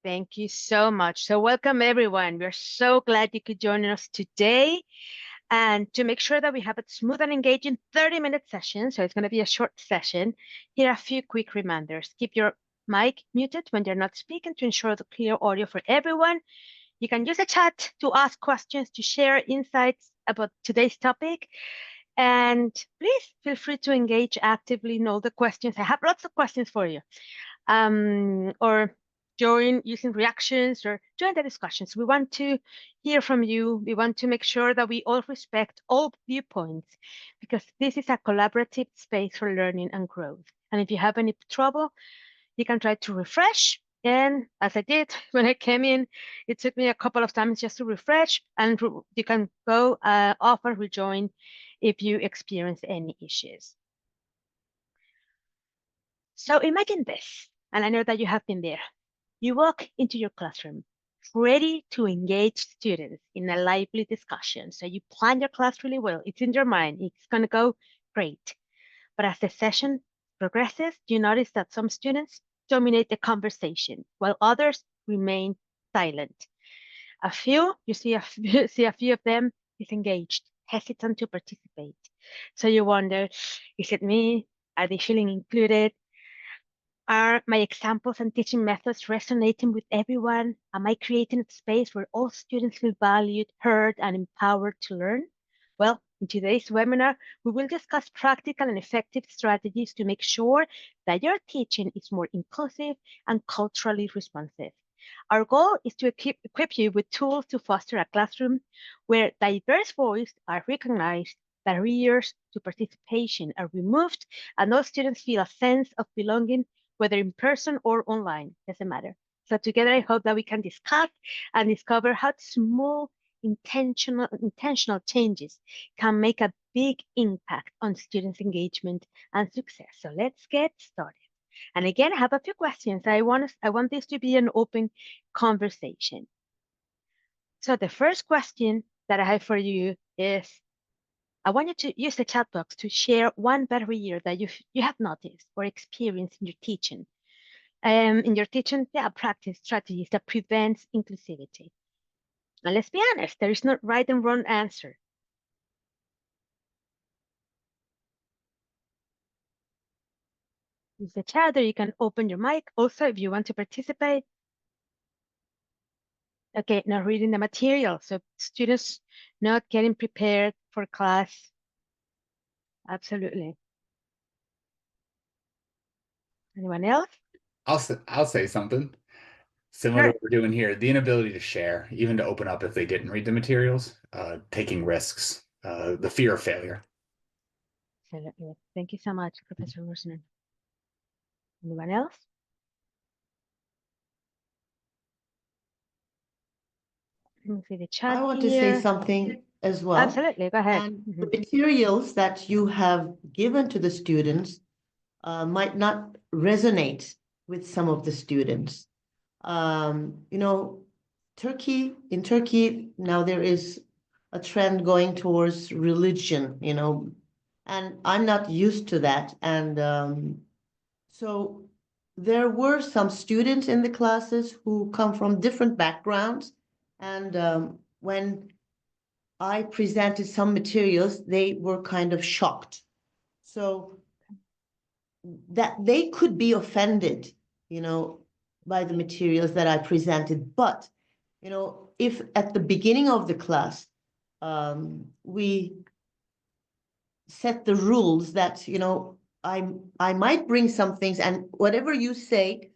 Thank you so much. So welcome everyone. We're so glad you could join us today. And to make sure that we have a smooth and engaging 30-minute session, so it's going to be a short session, here are a few quick reminders. Keep your mic muted when you're not speaking to ensure the clear audio for everyone. You can use the chat to ask questions, to share insights about today's topic. And please feel free to engage actively in all the questions. I have lots of questions for you. Or join using reactions or join the discussions. We want to hear from you. We want to make sure that we all respect all viewpoints because this is a collaborative space for learning and growth. And if you have any trouble, you can try to refresh. And as I did when I came in, it took me a couple of times just to refresh, and you can go off and rejoin if you experience any issues. So imagine this, and I know that you have been there. You walk into your classroom, ready to engage students in a lively discussion. So you plan your class really well. It's in your mind. It's going to go great. But as the session progresses, you notice that some students dominate the conversation while others remain silent. You see a few of them disengaged, hesitant to participate. So you wonder, is it me? Are they feeling included? Are my examples and teaching methods resonating with everyone? Am I creating a space where all students feel valued, heard, and empowered to learn? Well, in today's webinar, we will discuss practical and effective strategies to make sure that your teaching is more inclusive and culturally responsive. Our goal is to equip you with tools to foster a classroom where diverse voices are recognized, barriers to participation are removed, and all students feel a sense of belonging, whether in person or online, doesn't matter. So together, I hope that we can discuss and discover how small intentional changes can make a big impact on students' engagement and success. So let's get started. And again, I have a few questions. I want this to be an open conversation. So the first question that I have for you is, I want you to use the chat box to share one barrier that you have noticed or experienced in your teaching. Practice strategies that prevents inclusivity. And let's be honest, there is no right and wrong answer. Use the chat, or you can open your mic also if you want to participate. Okay, not reading the material. So students not getting prepared for class. Absolutely. Anyone else? I'll say something similar to what we're doing here. The inability to share, even to open up if they didn't read the materials, taking risks, the fear of failure. Absolutely. Thank you so much, Professor Rosner. Anyone else? Let me see the chat. I want to say something as well. Absolutely, go ahead. And the materials that you have given to the students might not resonate with some of the students. You know, in Turkey, now there is a trend going towards religion, you know, and I'm not used to that. And so there were some students in the classes who come from different backgrounds. And when I presented some materials, they were kind of shocked. So that they could be offended, you know, by the materials that I presented. But, you know, if at the beginning of the class, we set the rules that, you know, I might bring some things, and whatever you say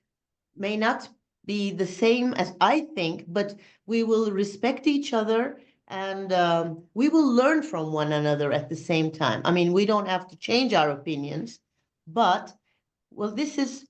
may not be the same as I think, but we will respect each other, and we will learn from one another at the same time. I mean, we don't have to change our opinions, but, well, this is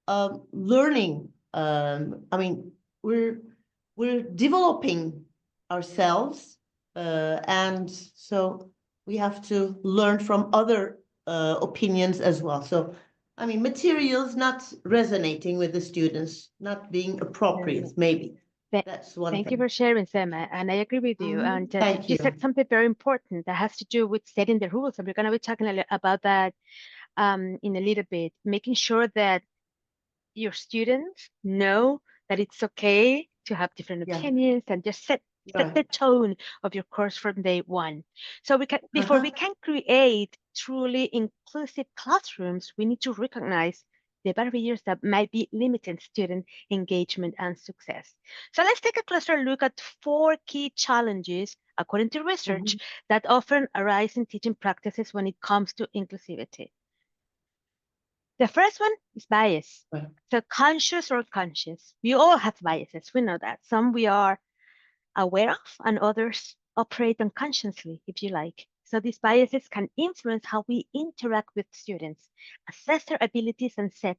learning. I mean, we're developing ourselves, and so we have to learn from other opinions as well. So, I mean, materials not resonating with the students, not being appropriate, maybe. That's one Thank you thing. for sharing, Sema, and I agree with you. And Thank you you. said something very important that has to do with setting the rules, and we're going to be talking about that in a little bit, making sure that your students know that it's okay to have different Yeah. opinions and just set the Right. tone of your course from day one. So we can, before we can create truly inclusive classrooms, we need to recognize the barriers that might be limiting student engagement and success. So let's take a closer look at 4 key challenges, according to research, that often arise in teaching practices when it comes to inclusivity. The first one is bias. Right. So conscious or unconscious. We all have biases. We know that. Some we are aware of and others operate unconsciously, if you like. So these biases can influence how we interact with students, assess their abilities and set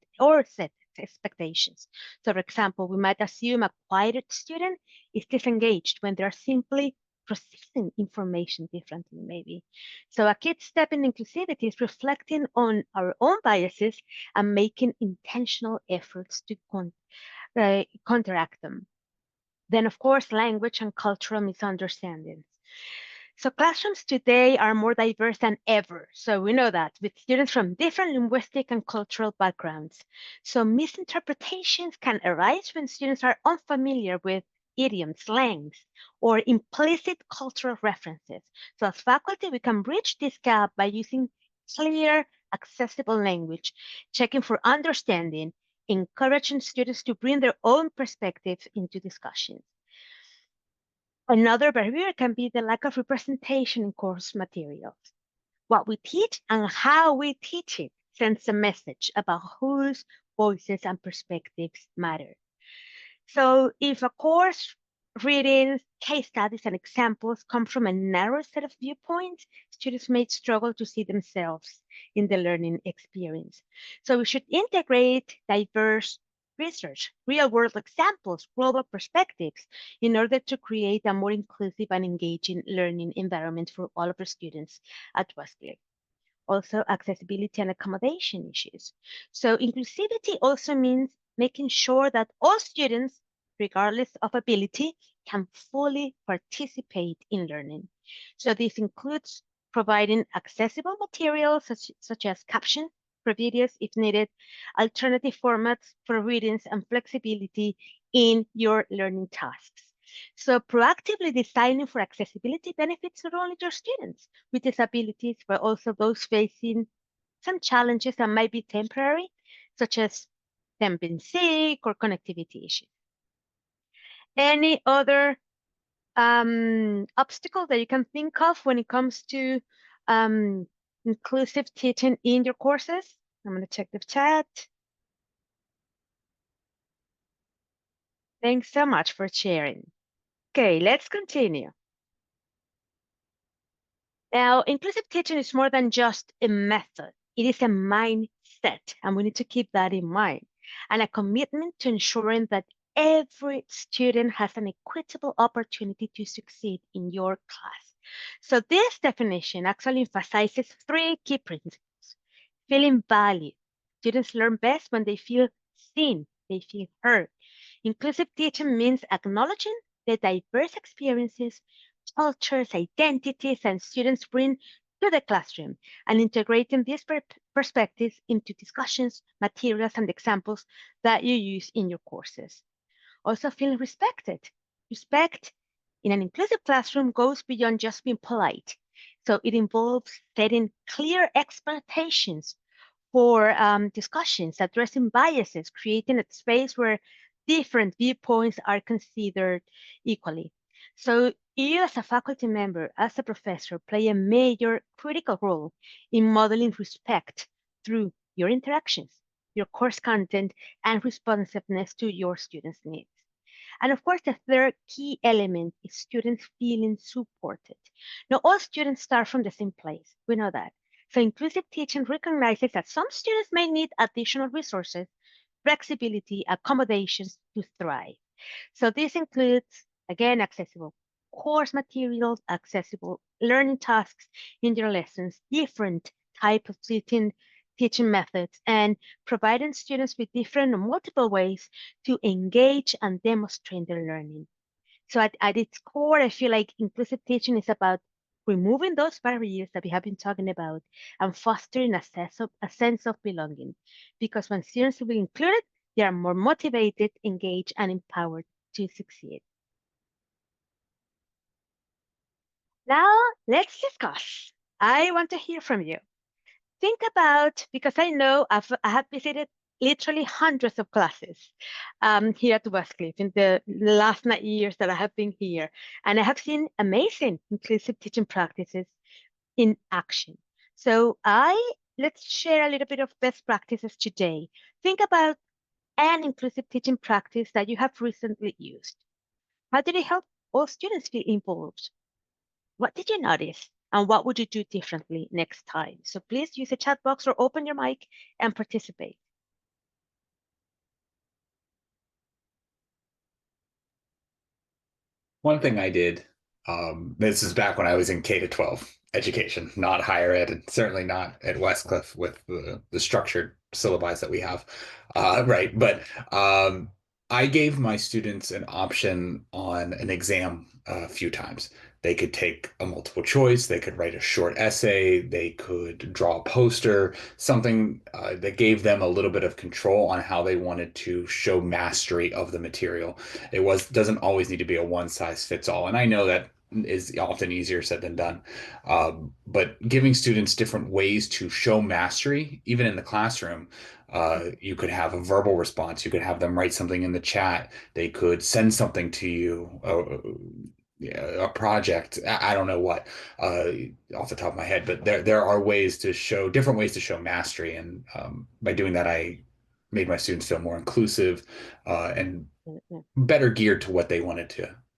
expectations. So for example, we might assume a quieted student is disengaged when they're simply processing information differently, maybe. So a key step in inclusivity is reflecting on our own biases and making intentional efforts to counteract them. Then, of course, language and cultural misunderstandings. So classrooms today are more diverse than ever. So we know that with students from different linguistic and cultural backgrounds. So misinterpretations can arise when students are unfamiliar with idioms, slangs, or implicit cultural references. So as faculty, we can bridge this gap by using clear, accessible language, checking for understanding, encouraging students to bring their own perspectives into discussions. Another barrier can be the lack of representation in course materials. What we teach and how we teach it sends a message about whose voices and perspectives matter. So if a course readings, case studies, and examples come from a narrow set of viewpoints, students may struggle to see themselves in the learning experience. So we should integrate diverse research, real-world examples, global perspectives, in order to create a more inclusive and engaging learning environment for all of our students at Westlake. Also, accessibility and accommodation issues. So inclusivity also means making sure that all students, regardless of ability, can fully participate in learning. So this includes providing accessible materials such as captions for videos if needed, alternative formats for readings, and flexibility in your learning tasks. So proactively designing for accessibility benefits not only your students with disabilities, but also those facing some challenges that might be temporary, such as them being sick or connectivity issues. Any other obstacle that you can think of when it comes to inclusive teaching in your courses? I'm going to check the chat. Thanks so much for sharing. Okay, let's continue. Now, inclusive teaching is more than just a method. It is a mindset, and we need to keep that in mind, and a commitment to ensuring that every student has an equitable opportunity to succeed in your class. So this definition actually emphasizes 3 key principles. Feeling valued. Students learn best when they feel seen, they feel heard. Inclusive teaching means acknowledging the diverse experiences, cultures, identities, and students bring to the classroom, and integrating these perspectives into discussions, materials, and examples that you use in your courses. Also, feeling respected. Respect in an inclusive classroom goes beyond just being polite. So it involves setting clear expectations for discussions, addressing biases, creating a space where different viewpoints are considered equally. So you as a faculty member, as a professor, play a major critical role in modeling respect through your interactions, your course content, and responsiveness to your students' needs. And of course, the third key element is students feeling supported. Now, all students start from the same place. We know that. So inclusive teaching recognizes that some students may need additional resources, flexibility, accommodations to thrive. So this includes, again, accessible course materials, accessible learning tasks in your lessons, different type of teaching teaching methods and providing students with different and multiple ways to engage and demonstrate their learning. So at its core, I feel like inclusive teaching is about removing those barriers that we have been talking about and fostering a sense of belonging. Because when students feel included, they are more motivated, engaged, and empowered to succeed. Now, let's discuss. I want to hear from you. Think about, because I know I have visited literally hundreds of classes here at Westcliff in the last 9 years that I have been here. And I have seen amazing inclusive teaching practices in action. So let's share a little bit of best practices today. Think about an inclusive teaching practice that you have recently used. How did it help all students feel involved? What did you notice? And what would you do differently next time? So please use the chat box or open your mic and participate. One thing I did, this is back when I was in K-12 education, not higher ed, and certainly not at Westcliff with the structured syllabi that we have, right? But I gave my students an option on an exam a few times. They could take a multiple choice, they could write a short essay, they could draw a poster, something that gave them a little bit of control on how they wanted to show mastery of the material. It doesn't always need to be a one size fits all. And I know that is often easier said than done. But giving students different ways to show mastery, even in the classroom, you could have a verbal response. You could have them write something in the chat. They could send something to you, a project. I don't know what off the top of my head, but there are ways to show different ways to show mastery. And by doing that, I made my students feel more inclusive and better geared to what they wanted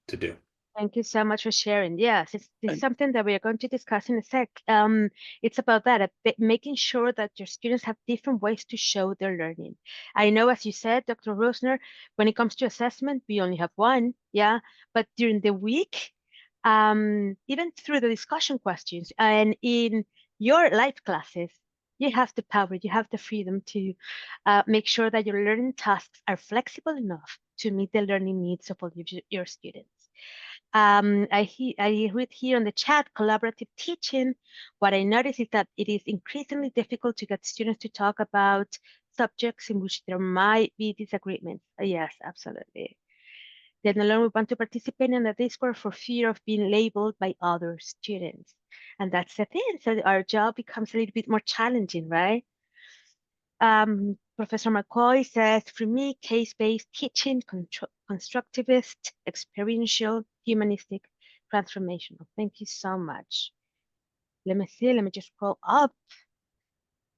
to do. Thank you so much for sharing. Yes, it's something that we are going to discuss in a sec. It's about that, making sure that your students have different ways to show their learning. I know, as you said, Dr. Rosner, when it comes to assessment, we only have one, yeah. But during the week, even through the discussion questions and in your live classes, you have the power, you have the freedom to make sure that your learning tasks are flexible enough to meet the learning needs of all your students. I read here on the chat, collaborative teaching. What I notice is that it is increasingly difficult to get students to talk about subjects in which there might be disagreements. Yes, absolutely. They no longer want to participate in the Discord for fear of being labeled by other students. And that's the thing. So our job becomes a little bit more challenging, right? Professor McCoy says, for me, case-based teaching, constructivist, experiential, humanistic, transformational. Thank you so much. Let me see, let me just scroll up.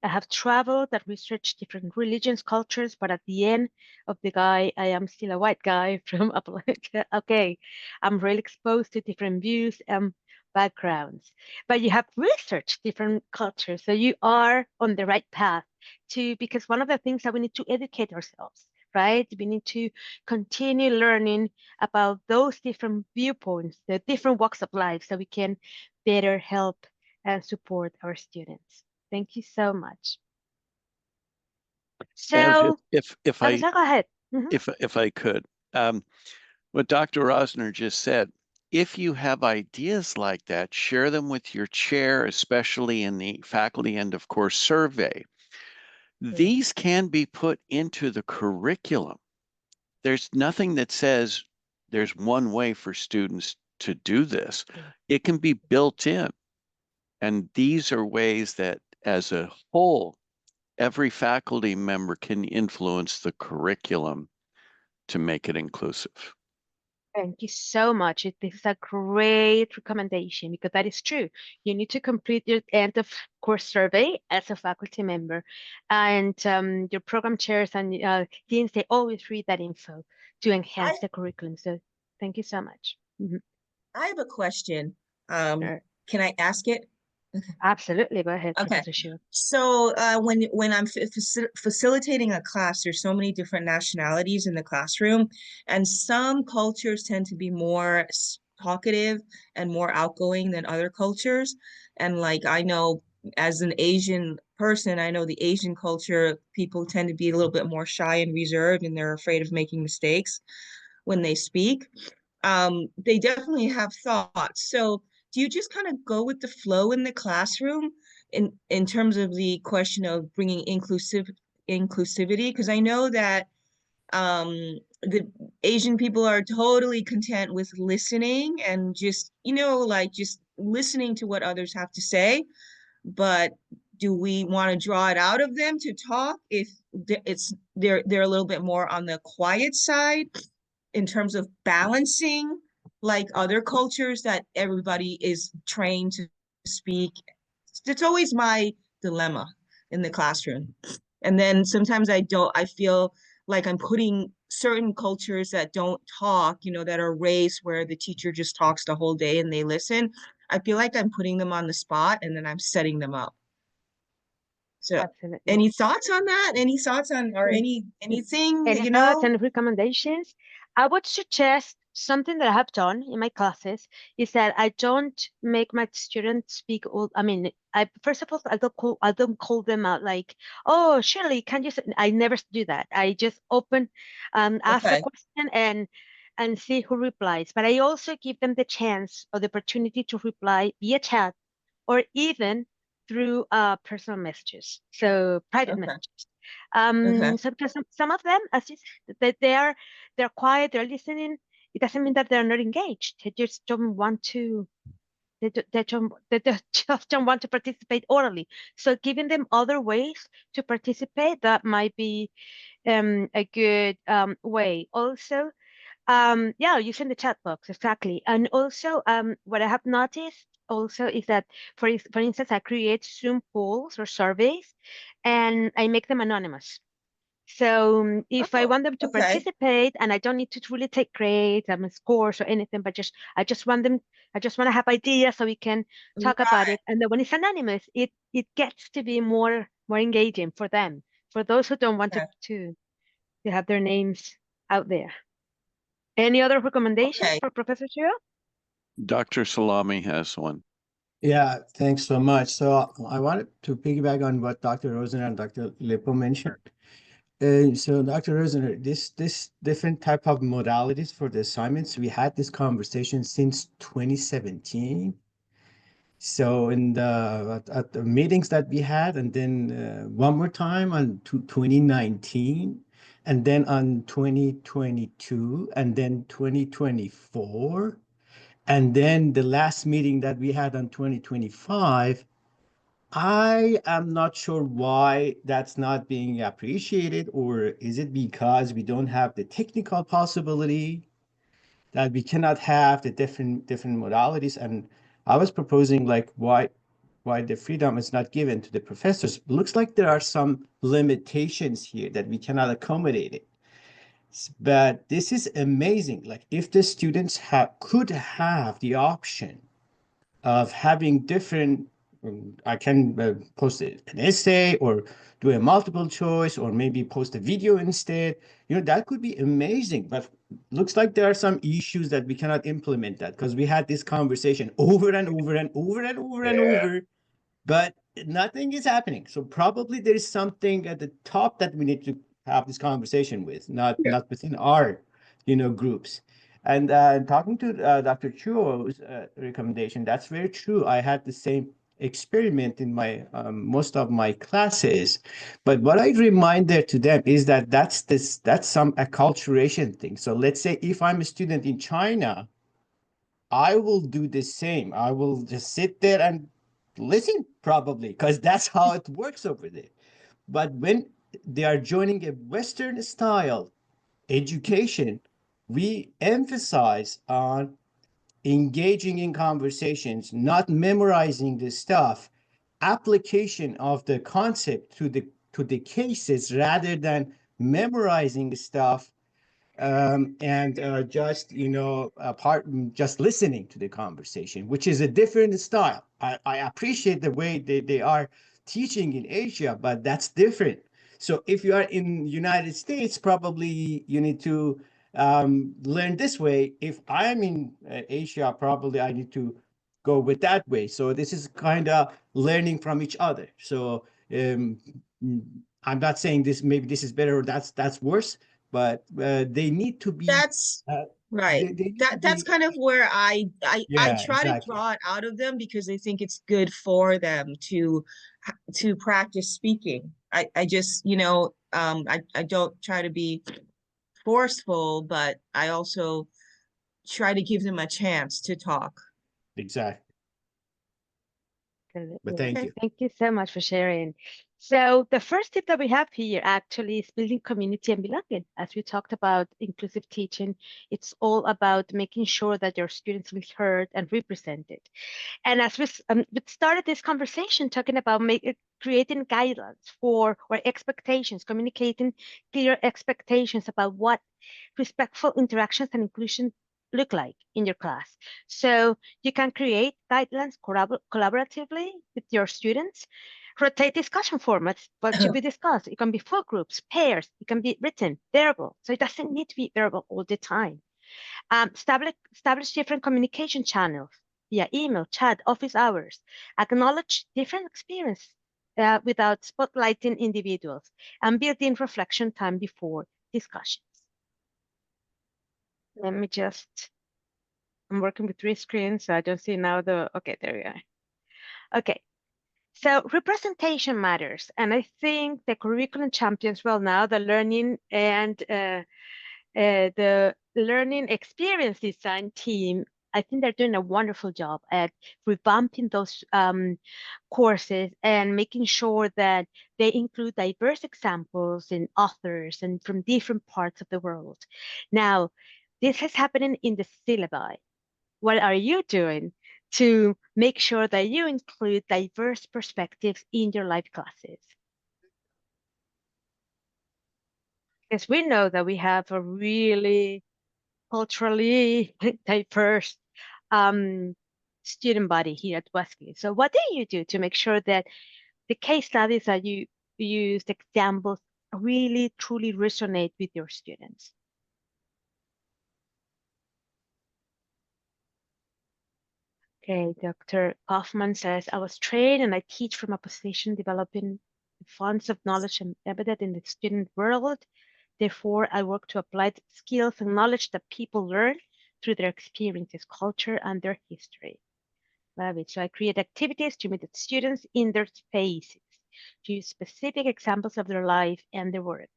I have traveled and researched different religions, cultures, but at the end of the guy, I am still a white guy from Appalachia. Okay, I'm really exposed to different views and backgrounds, but you have researched different cultures, so you are on the right path because one of the things that we need to educate ourselves, right? We need to continue learning about those different viewpoints, the different walks of life, so we can better help and support our students. Thank you so much. So, if I go ahead. If I could, what Dr. Rosner just said, if you have ideas like that, share them with your chair, especially in the faculty end of course survey. These can be put into the curriculum. There's nothing that says there's one way for students to do this. It can be built in. And these are ways that, as a whole, every faculty member can influence the curriculum to make it inclusive. Thank you so much. This is a great recommendation because that is true. You need to complete your end of course survey as a faculty member, and your program chairs and deans, they always read that info to enhance the curriculum. So thank you so much. I have a question. Sure. Can I ask it? Absolutely. Go ahead, Okay. Professor Xu. So when I'm facilitating a class, there's so many different nationalities in the classroom, and some cultures tend to be more talkative and more outgoing than other cultures. And like I know as an Asian person, I know the Asian culture, people tend to be a little bit more shy and reserved, and they're afraid of making mistakes when they speak. They definitely have thoughts. So do you just kind of go with the flow in the classroom in terms of the question of bringing inclusivity? Because I know that the Asian people are totally content with listening and just, like just listening to what others have to say. But do we want to draw it out of them to talk if they're a little bit more on the quiet side in terms of balancing like other cultures that everybody is trained to speak? It's always my dilemma in the classroom. And then sometimes I feel like I'm putting certain cultures that don't talk, that are raised where the teacher just talks the whole day and they listen. I feel like I'm putting them on the spot and then I'm setting them up. So Absolutely. any thoughts on that? Any thoughts on, or anything, Any thoughts and recommendations? I would suggest something that I have done in my classes is that I don't make my students speak all. I mean, I first of all, I don't call them out like, oh, Shirley, can you? I never do that. I just ask the Okay, question and see who replies. But I also give them the chance or the opportunity to reply via chat or even through personal messages, so private okay, messages. okay, Sometimes some of them, as you said, that they're quiet, they're listening. It doesn't mean that they're not engaged. They just don't want to. They just don't want to participate orally. So giving them other ways to participate, that might be a good way. Also, yeah, using the chat box, exactly. And also, what I have noticed also is that, for instance, I create Zoom polls or surveys, and I make them anonymous. So if I oh, want them to okay, participate, and I don't need to really take grades, scores or anything, but I just want them, I just want to have ideas so we can talk about right, it. And then when it's anonymous, it gets to be more engaging for them, for those who don't want okay, to have their names out there. Any other recommendations okay, for Professor Shiro? Dr. Salami has one. Yeah, thanks so much. So I wanted to piggyback on what Dr. Rosen and Dr. Lippo mentioned. So Dr. Rosen, this different type of modalities for the assignments, we had this conversation since 2017. So in at the meetings that we had, and then one more time on 2019, and then on 2022, and then 2024. And then the last meeting that we had on 2025, I am not sure why that's not being appreciated, or is it because we don't have the technical possibility that we cannot have the different modalities? And I was proposing like why the freedom is not given to the professors. Looks like there are some limitations here that we cannot accommodate it. But this is amazing. Like if the students could have the option of having different, I can post an essay or do a multiple choice or maybe post a video instead. That could be amazing. But looks like there are some issues that we cannot implement that, because we had this conversation over and over and over and over and Yeah. over, but nothing is happening. So probably there is something at the top that we need to have this conversation with, not within our groups. And talking to Dr. Chuo's recommendation, that's very true. I had the same experiment in my most of my classes, but what I remind there to them is that that's some acculturation thing. So let's say if I'm a student in China, I will do the same. I will just sit there and listen, probably, because that's how it works over there. But when they are joining a Western style education, we emphasize on engaging in conversations, not memorizing the stuff, application of the concept to the cases rather than memorizing the stuff, and just just listening to the conversation, which is a different style. I appreciate the way they are teaching in Asia, but that's different. So if you are in United States, probably you need to learn this way. If I'm in Asia, probably I need to go with that way. So this is kind of learning from each other. So I'm not saying maybe this is better or that's worse, but they need to be That's uh, right. they need to That's be kind of where I yeah, try to exactly. draw it out of them because I think it's good for them to practice speaking. I just, I don't try to be forceful, but I also try to give them a chance to talk. Exactly. But Absolutely. thank Okay. you. Thank you so much for sharing. So the first tip that we have here actually is building community and belonging. As we talked about inclusive teaching, it's all about making sure that your students feel heard and represented. And as we started this conversation talking about creating guidelines for or expectations, communicating clear expectations about what respectful interactions and inclusion look like in your class. So you can create guidelines collaboratively with your students, rotate discussion formats, what should be discussed. It can be full groups, pairs, it can be written, verbal. So it doesn't need to be verbal all the time. Establish different communication channels via email, chat, office hours. Acknowledge different experience without spotlighting individuals, and build in reflection time before discussions. Let me just, I'm working with 3 screens, so I don't see now okay, there we are. Okay, so representation matters. And I think the curriculum champions, well, now the learning and the learning experience design team, I think they're doing a wonderful job at revamping those courses and making sure that they include diverse examples and authors and from different parts of the world. Now, this is happening in the syllabi. What are you doing to make sure that you include diverse perspectives in your live classes? Because we know that we have a really culturally diverse student body here at Wesley. So what do you do to make sure that the case studies that you use, the examples, really truly resonate with your students? Okay, Dr. Kaufman says, I was trained and I teach from a position developing fonts of knowledge embedded in the student world. Therefore, I work to apply the skills and knowledge that people learn through their experiences, culture, and their history. Love it. So I create activities to meet the students in their spaces, to use specific examples of their life and their work.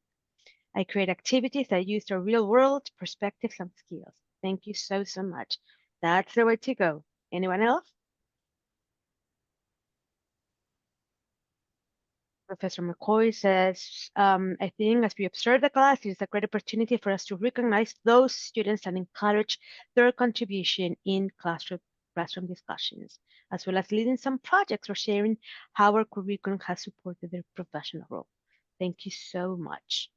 I create activities that use their real world perspectives and skills. Thank you so, so much. That's the way to go. Anyone else? Professor McCoy says, I think as we observe the class, it is a great opportunity for us to recognize those students and encourage their contribution in classroom discussions, as well as leading some projects or sharing how our curriculum has supported their professional role. Thank you so much.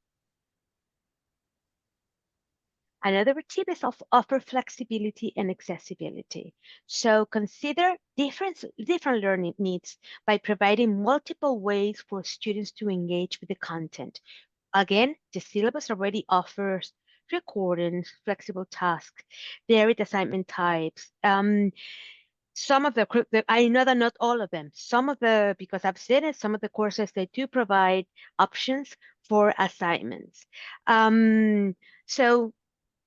Another tip is offer flexibility and accessibility. So consider different learning needs by providing multiple ways for students to engage with the content. Again, the syllabus already offers recordings, flexible tasks, varied assignment types. Some of I know that not all of them, because I've seen it, some of the courses, they do provide options for assignments. So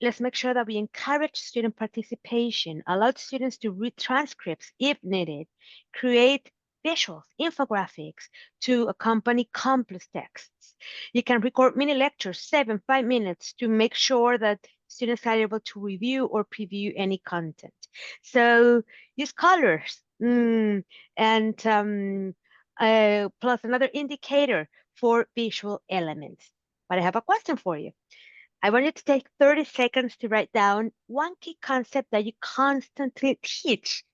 let's make sure that we encourage student participation, allow students to read transcripts if needed, create visuals, infographics to accompany complex texts. You can record mini lectures, 5 minutes, to make sure that students are able to review or preview any content. So use colors and plus another indicator for visual elements. But I have a question for you. I want you to take 30 seconds to write down one key concept that you constantly teach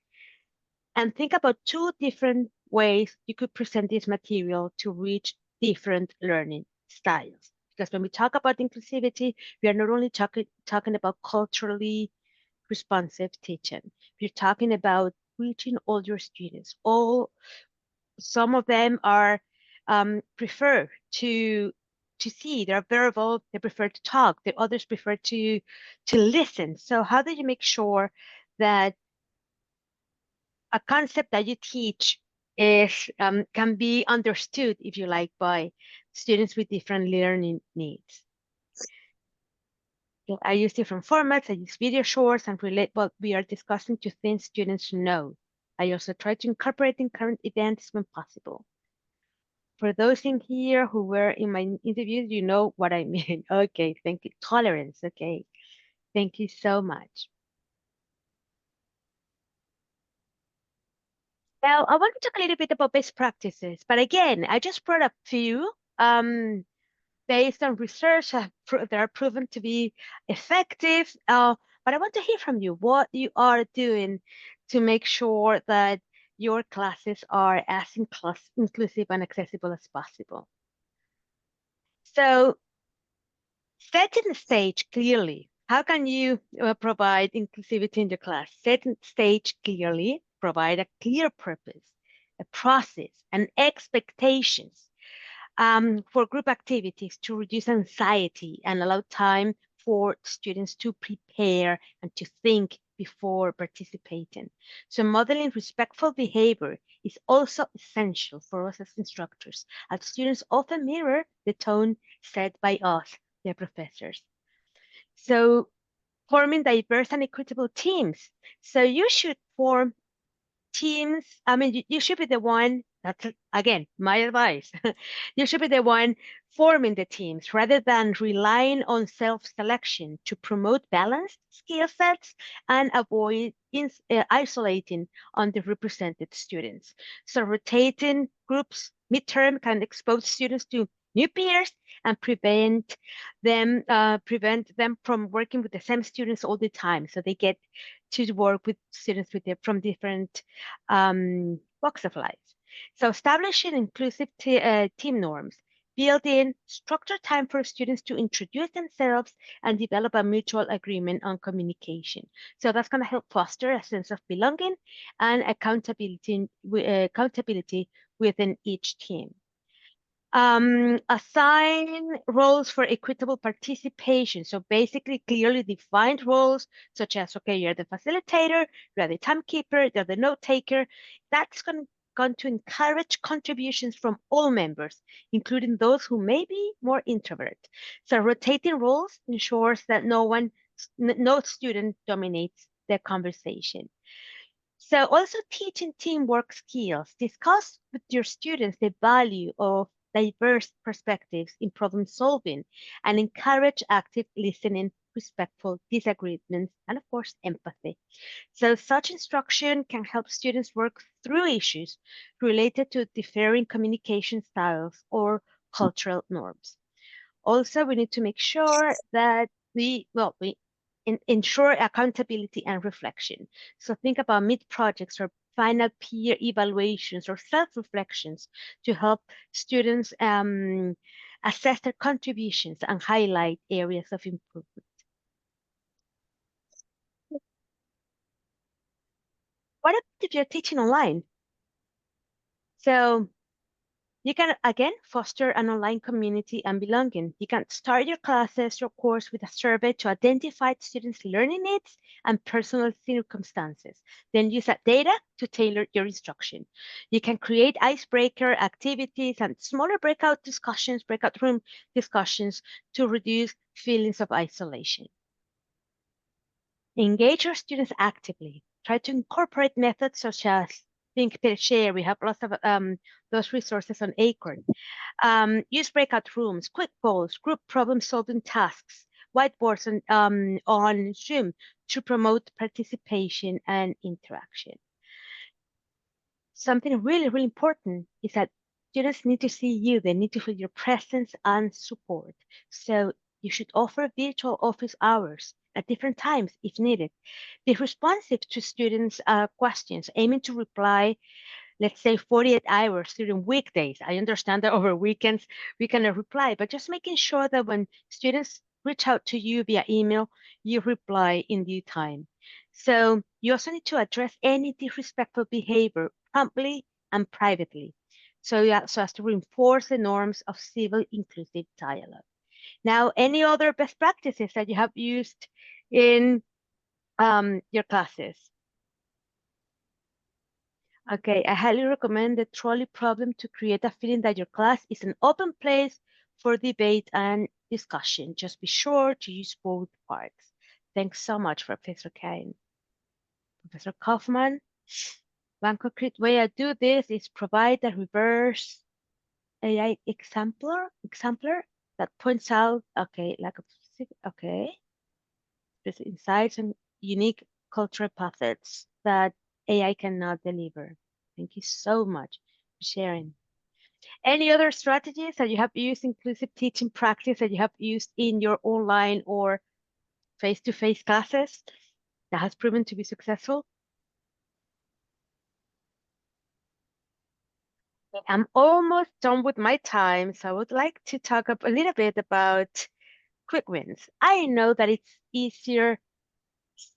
and think about 2 different ways you could present this material to reach different learning styles. Because when we talk about inclusivity, we are not only talking about culturally responsive teaching. We're talking about reaching all your students. Some of them are prefer to see, they're verbal, they prefer to talk, the others prefer to listen. So how do you make sure that a concept that you teach is can be understood, if you like, by students with different learning needs. I use different formats. I use video shorts and relate what we are discussing to things students know. I also try to incorporate in current events when possible. For those in here who were in my interviews, you know what I mean. Okay, thank you. Tolerance, okay. Thank you so much. Now, I want to talk a little bit about best practices, but again, I just brought a few based on research that are proven to be effective. But I want to hear from you what you are doing to make sure that your classes are as inclusive and accessible as possible. So, setting the stage clearly. How can you provide inclusivity in your class? Setting the stage clearly, provide a clear purpose, a process, and expectations for group activities to reduce anxiety and allow time for students to prepare and to think before participating. So modeling respectful behavior is also essential for us as instructors, as students often mirror the tone set by us, their professors. So forming diverse and equitable teams. So you should form teams. I mean, you should be the one, that's again, my advice. You should be the one forming the teams rather than relying on self-selection to promote balanced skill sets and avoid isolating underrepresented students. So rotating groups midterm can expose students to new peers and prevent them from working with the same students all the time. So they get to work with students from different walks of life. So establishing inclusive team norms, build in structured time for students to introduce themselves and develop a mutual agreement on communication. So that's going to help foster a sense of belonging and accountability within each team. Assign roles for equitable participation. So basically clearly defined roles such as, okay, you're the facilitator, you're the timekeeper, you're the note taker. That's going to encourage contributions from all members, including those who may be more introvert. So rotating roles ensures that no student dominates the conversation. So also teaching teamwork skills. Discuss with your students the value of diverse perspectives in problem solving and encourage active listening, respectful disagreements, and of course, empathy. So such instruction can help students work through issues related to differing communication styles or cultural norms. Also, we need to make sure that we ensure accountability and reflection. So think about mid-projects or final peer evaluations or self-reflections to help students assess their contributions and highlight areas of improvement. What if you're teaching online? So you can, again, foster an online community and belonging. You can start your classes, your course with a survey to identify students' learning needs and personal circumstances. Then use that data to tailor your instruction. You can create icebreaker activities and smaller breakout room discussions to reduce feelings of isolation. Engage your students actively. Try to incorporate methods such as think, pair, share. We have lots of those resources on Acorn. Use breakout rooms, quick polls, group problem-solving tasks, whiteboards on Zoom to promote participation and interaction. Something really, really important is that students need to see you. They need to feel your presence and support. So you should offer virtual office hours at different times if needed. Be responsive to students' questions, aiming to reply, let's say 48 hours during weekdays. I understand that over weekends we cannot reply, but just making sure that when students reach out to you via email, you reply in due time. So you also need to address any disrespectful behavior promptly and privately. So as to reinforce the norms of civil inclusive dialogue. Now, any other best practices that you have used in your classes? Okay, I highly recommend the trolley problem to create a feeling that your class is an open place for debate and discussion. Just be sure to use both parts. Thanks so much, Professor Kane. Professor Kaufman, one concrete way I do this is provide a reverse AI exemplar that points out, okay, like a specific, okay, specific insights and unique cultural paths that AI cannot deliver. Thank you so much for sharing. Any other strategies that you have used, inclusive teaching practice that you have used in your online or face-to-face classes that has proven to be successful? I'm almost done with my time, so I would like to talk a little bit about quick wins. I know that it's easier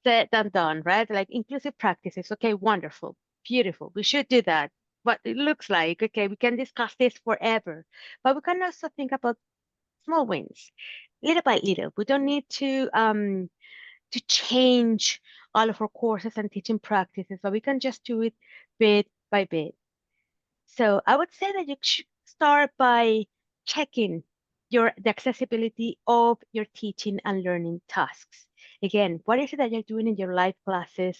said than done, right? Like inclusive practices. Okay, wonderful, beautiful. We should do that. What it looks like, okay, we can discuss this forever, but we can also think about small wins, little by little. We don't need to change all of our courses and teaching practices, but we can just do it bit by bit. So I would say that you should start by checking the accessibility of your teaching and learning tasks. Again, what is it that you're doing in your live classes,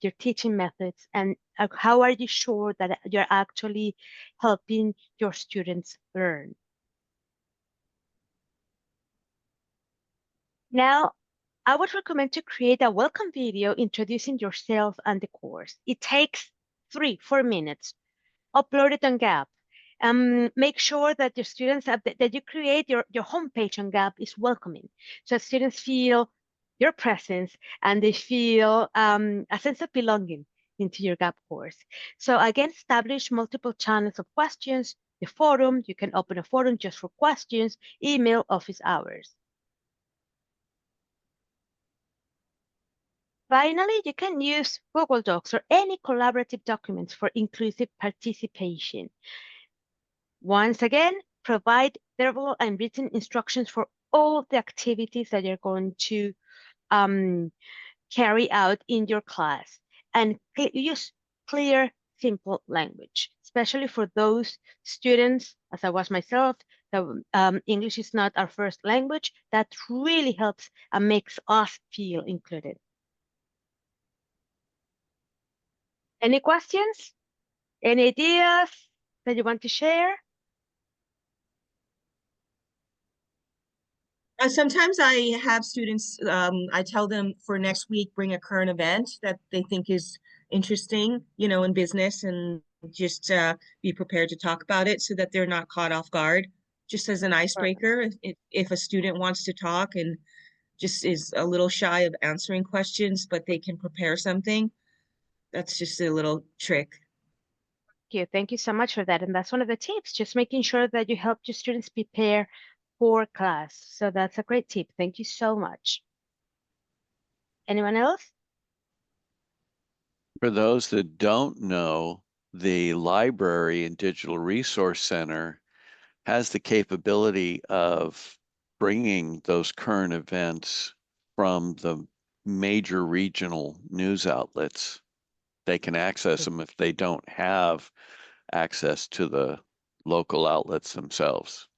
your teaching methods, and how are you sure that you're actually helping your students learn? Now, I would recommend to create a welcome video introducing yourself and the course. It takes 3-4 minutes. Upload it on Gap. Make sure that your students have that you create your homepage on Gap is welcoming, so students feel your presence and they feel a sense of belonging into your Gap course. So again, establish multiple channels of questions. The forum, you can open a forum just for questions, email, office hours. Finally, you can use Google Docs or any collaborative documents for inclusive participation. Once again, provide verbal and written instructions for all the activities that you're going to carry out in your class, and use clear, simple language, especially for those students, as I was myself, that English is not our first language. That really helps and makes us feel included. Any questions? Any ideas that you want to share? Sometimes I have students, I tell them for next week, bring a current event that they think is interesting, in business, and just be prepared to talk about it so that they're not caught off guard. Just as an icebreaker, if a student wants to talk and just is a little shy of answering questions, but they can prepare something, that's just a little trick. Thank you so much for that. And that's one of the tips, just making sure that you help your students prepare for class. So that's a great tip. Thank you so much. Anyone else? For those that don't know, the Library and Digital Resource Center has the capability of bringing those current events from the major regional news outlets. They can access them if they don't have access to the local outlets themselves.